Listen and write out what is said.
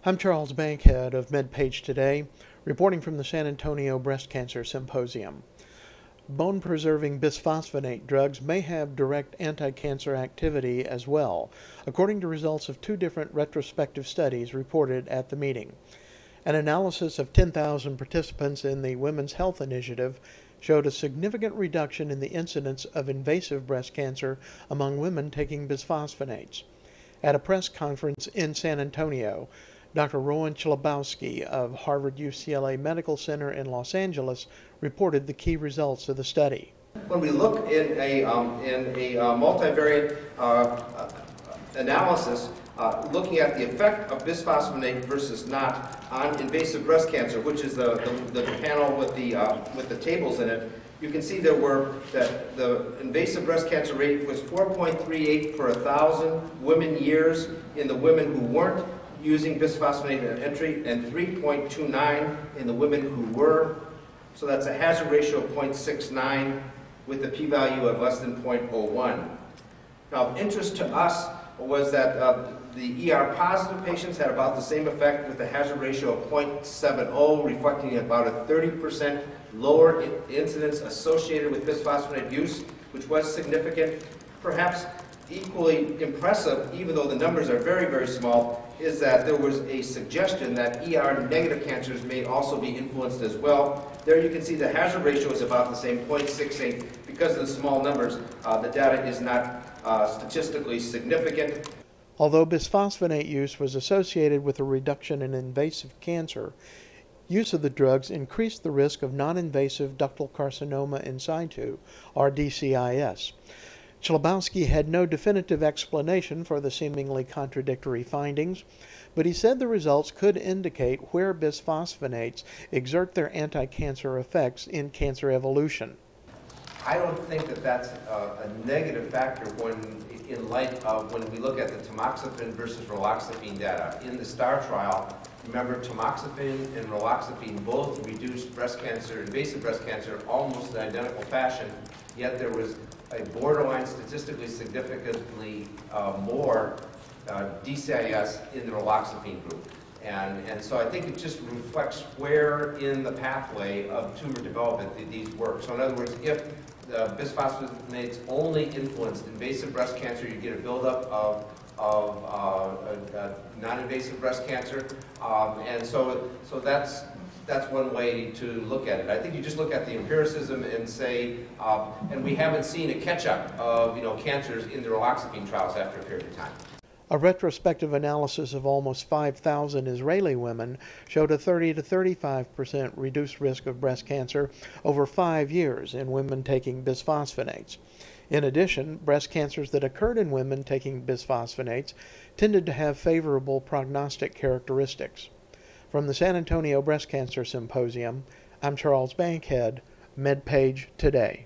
I'm Charles Bankhead of MedPage Today, reporting from the San Antonio Breast Cancer Symposium. Bone-preserving bisphosphonate drugs may have direct anti-cancer activity as well, according to results of two different retrospective studies reported at the meeting. An analysis of 10,000 participants in the Women's Health Initiative showed a significant reduction in the incidence of invasive breast cancer among women taking bisphosphonates. At a press conference in San Antonio, Dr. Rowan Chlebowski of Harvard-UCLA Medical Center in Los Angeles reported the key results of the study. When we look in a multivariate analysis, looking at the effect of bisphosphonate versus not on invasive breast cancer, which is the panel with the tables in it, you can see that the invasive breast cancer rate was 4.38 per 1,000 women years in the women who weren't using bisphosphonate at entry, and 3.29 in the women who were. So that's a hazard ratio of 0.69 with a p-value of less than 0.01. Now, of interest to us was that the ER-positive patients had about the same effect with a hazard ratio of 0.70, reflecting about a 30% lower incidence associated with bisphosphonate use, which was significant. Perhaps equally impressive, even though the numbers are very, very small, is that there was a suggestion that ER-negative cancers may also be influenced as well. There you can see the hazard ratio is about the same, 0.68. Because of the small numbers, the data is not statistically significant. Although bisphosphonate use was associated with a reduction in invasive cancer, use of the drugs increased the risk of non-invasive ductal carcinoma in situ, or DCIS. Chlebowski had no definitive explanation for the seemingly contradictory findings, but he said the results could indicate where bisphosphonates exert their anti-cancer effects in cancer evolution. I don't think that that's a negative factor in light of when we look at the tamoxifen versus raloxifene data. In the STAR trial, remember, tamoxifen and raloxifene both reduced breast cancer, invasive breast cancer, almost in identical fashion, yet there was a borderline statistically significantly more DCIS in the raloxifene group. And so I think it just reflects where in the pathway of tumor development these work. So in other words, if bisphosphonates only influenced invasive breast cancer, you get a buildup of non-invasive breast cancer. And so that's one way to look at it. I think you just look at the empiricism and say, and we haven't seen a catch-up of cancers in the raloxifene trials after a period of time. A retrospective analysis of almost 5,000 Israeli women showed a 30 to 35% reduced risk of breast cancer over 5 years in women taking bisphosphonates. In addition, breast cancers that occurred in women taking bisphosphonates tended to have favorable prognostic characteristics. From the San Antonio Breast Cancer Symposium, I'm Charles Bankhead, MedPage Today.